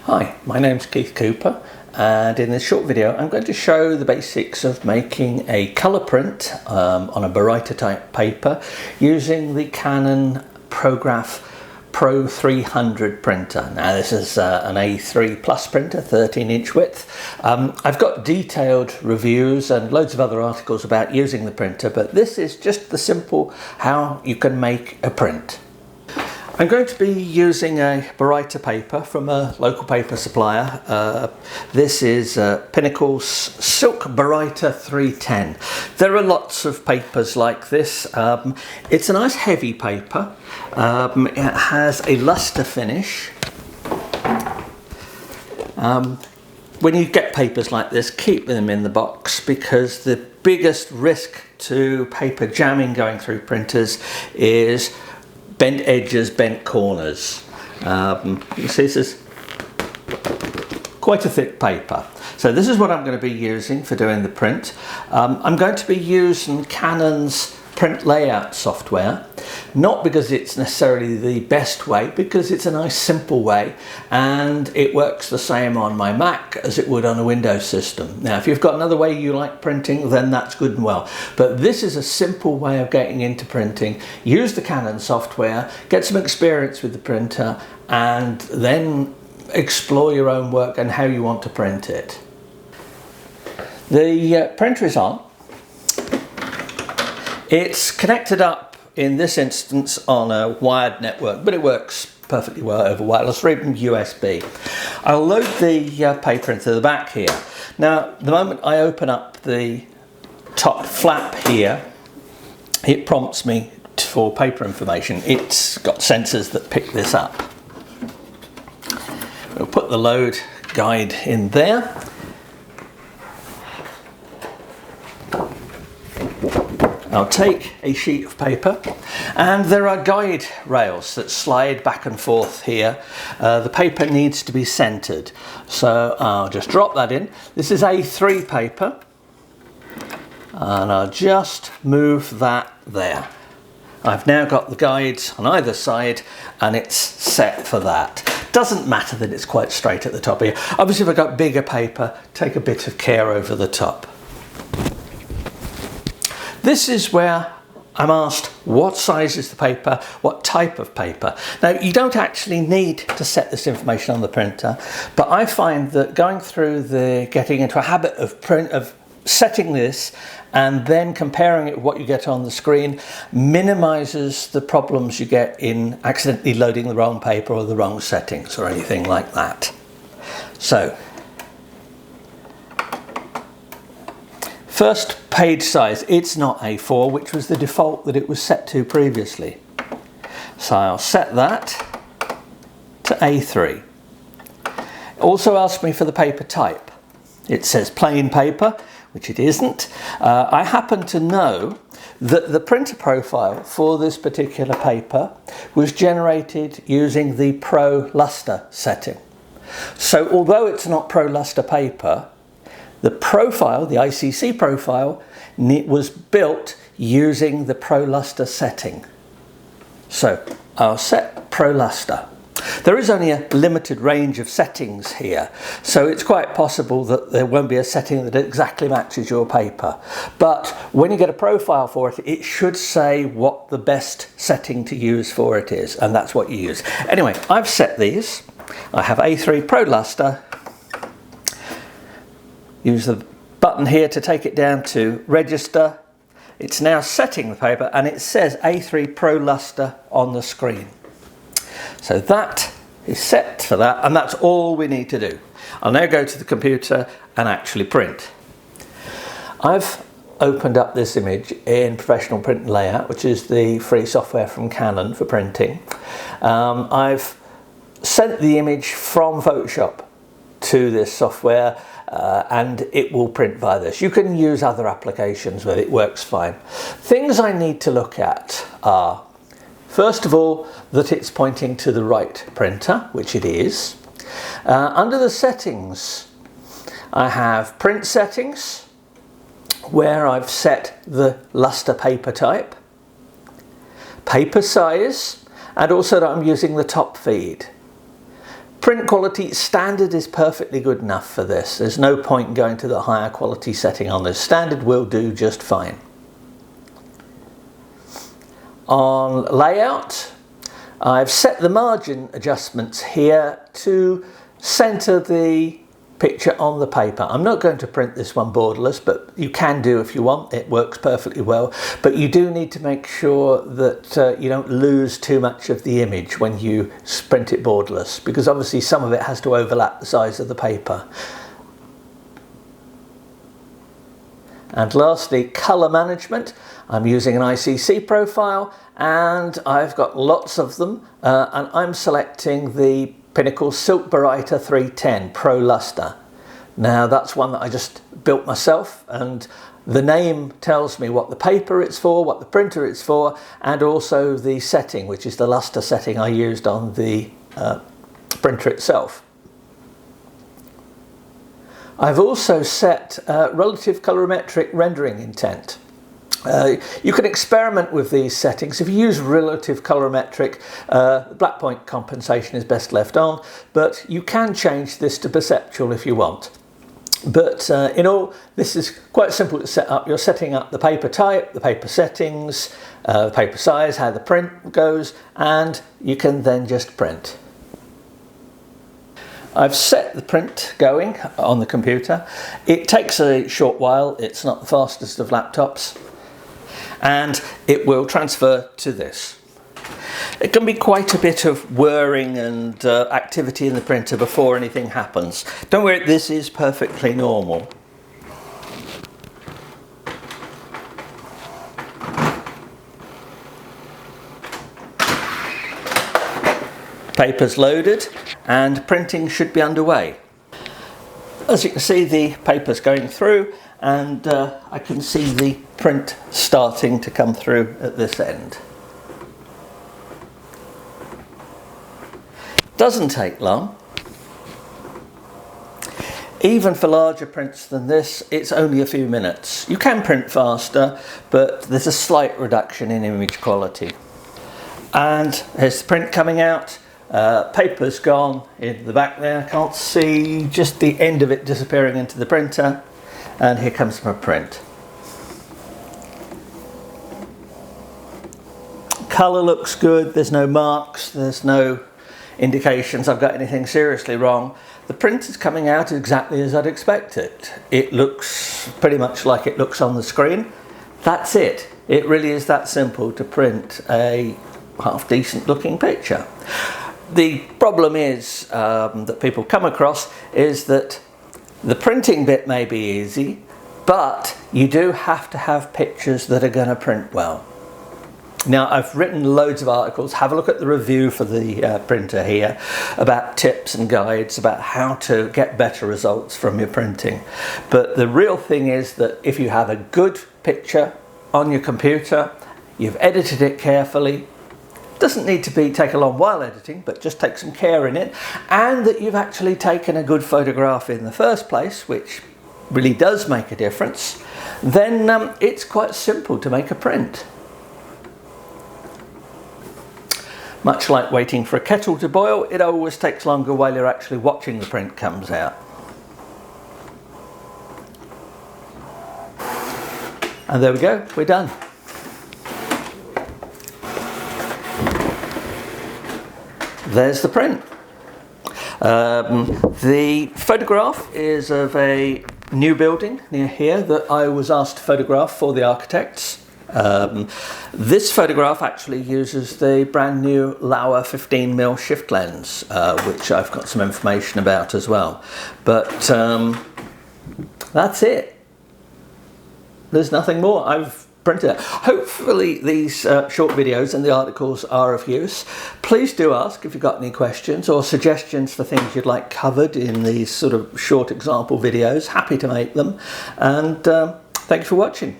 Hi, my name's Keith Cooper, and in this short video I'm going to show the basics of making a colour print on a Baryta type paper using the Canon PRO-300 printer. Now this is an A3 plus printer, 13-inch width. I've got detailed reviews and loads of other articles about using the printer, but this is just the simple how you can make a print. I'm going to be using a Baryta paper from a local paper supplier. This is Pinnacle's Silk Baryta 310. There are lots of papers like this. It's a nice heavy paper. It has a luster finish. When you get papers like this, keep them in the box, because the biggest risk to paper jamming going through printers is bent edges, bent corners. You see this is quite a thick paper. So this is what I'm going to be using for doing the print. I'm going to be using Canon's Print Layout software, not because it's necessarily the best way, because it's a nice simple way and it works the same on my Mac as it would on a Windows system. Now if you've got another way you like printing, then that's good and well, but this is a simple way of getting into printing. Use the Canon software, get some experience with the printer, and then explore your own work and how you want to print it. The printer is on. It's connected up in this instance on a wired network, but it works perfectly well over wireless or even USB. I'll load the paper into the back here. Now, the moment I open up the top flap here, it prompts me for paper information. It's got sensors that pick this up. We'll put the load guide in there. I'll take a sheet of paper, and there are guide rails that slide back and forth here. The paper needs to be centered, so I'll just drop that in. This is A3 paper, and I'll just move that there. I've now got the guides on either side and it's set for that. Doesn't matter that it's quite straight at the top here. Obviously if I've got bigger paper, take a bit of care over the top. This is where I'm asked what size is the paper, what type of paper. Now you don't actually need to set this information on the printer, but I find that going through getting into a habit of setting this and then comparing it with what you get on the screen minimises the problems you get in accidentally loading the wrong paper or the wrong settings or anything like that. So, first page size, it's not A4, which was the default that it was set to previously. So I'll set that to A3. Also asked me for the paper type. It says plain paper, which it isn't. I happen to know that the printer profile for this particular paper was generated using the Pro Luster setting. So although it's not Pro Luster paper, the profile, the ICC profile, was built using the Pro Luster setting. So I'll set Pro Luster. There is only a limited range of settings here, so it's quite possible that there won't be a setting that exactly matches your paper. But when you get a profile for it, it should say what the best setting to use for it is, and that's what you use. Anyway, I've set these. I have A3 Pro Luster. Use the button here to take it down to register. It's now setting the paper and it says A3 Pro Luster on the screen. So that is set for that, and that's all we need to do. I'll now go to the computer and actually print. I've opened up this image in Professional Print Layout, which is the free software from Canon for printing. I've sent the image from Photoshop to this software and it will print via this. You can use other applications where it works fine. Things I need to look at are, first of all, that it's pointing to the right printer, which it is. Under the settings, I have print settings, where I've set the luster paper type, paper size, and also that I'm using the top feed. Print quality standard is perfectly good enough for this. There's no point in going to the higher quality setting on this. Standard will do just fine. On layout, I've set the margin adjustments here to center the picture on the paper. I'm not going to print this one borderless, but you can do if you want. It works perfectly well, but you do need to make sure that you don't lose too much of the image when you print it borderless, because obviously some of it has to overlap the size of the paper. And lastly, color management. I'm using an ICC profile and I've got lots of them, and I'm selecting the Pinnacle Silk Baryta 310 Pro Luster. Now that's one that I just built myself, and the name tells me what the paper it's for, what the printer it's for, and also the setting, which is the luster setting I used on the printer itself. I've also set relative colorimetric rendering intent. You can experiment with these settings. If you use relative colorimetric, black point compensation is best left on, but you can change this to perceptual if you want. But in all, this is quite simple to set up. You're setting up the paper type, the paper settings, the paper size, how the print goes, and you can then just print. I've set the print going on the computer. It takes a short while. It's not the fastest of laptops. And it will transfer to this. It can be quite a bit of whirring and activity in the printer before anything happens. Don't worry, this is perfectly normal. Paper's loaded and printing should be underway. As you can see, the paper's going through, and I can see the print starting to come through at this end. Doesn't take long. Even for larger prints than this, it's only a few minutes. You can print faster, but there's a slight reduction in image quality. And here's the print coming out. Paper's gone in the back there. Can't see just the end of it disappearing into the printer. And here comes my print. Colour looks good. There's no marks. There's no indications I've got anything seriously wrong. The print is coming out exactly as I'd expect it. It looks pretty much like it looks on the screen. That's it. It really is that simple to print a half decent looking picture. The problem is that people come across is that the printing bit may be easy, but you do have to have pictures that are going to print well. Now, I've written loads of articles. Have a look at the review for the printer here about tips and guides about how to get better results from your printing. But the real thing is that if you have a good picture on your computer, you've edited it carefully, doesn't need to take a long while editing, but just take some care in it, and that you've actually taken a good photograph in the first place, which really does make a difference, then it's quite simple to make a print. Much like waiting for a kettle to boil, it always takes longer while you're actually watching the print comes out. And there we go, we're done. There's the print. The photograph is of a new building near here that I was asked to photograph for the architects. This photograph actually uses the brand new Lauer 15mm shift lens, which I've got some information about as well. But that's it. There's nothing more. I've printed it. Hopefully these short videos and the articles are of use. Please do ask if you've got any questions or suggestions for things you'd like covered in these sort of short example videos. Happy to make them. And thank you for watching.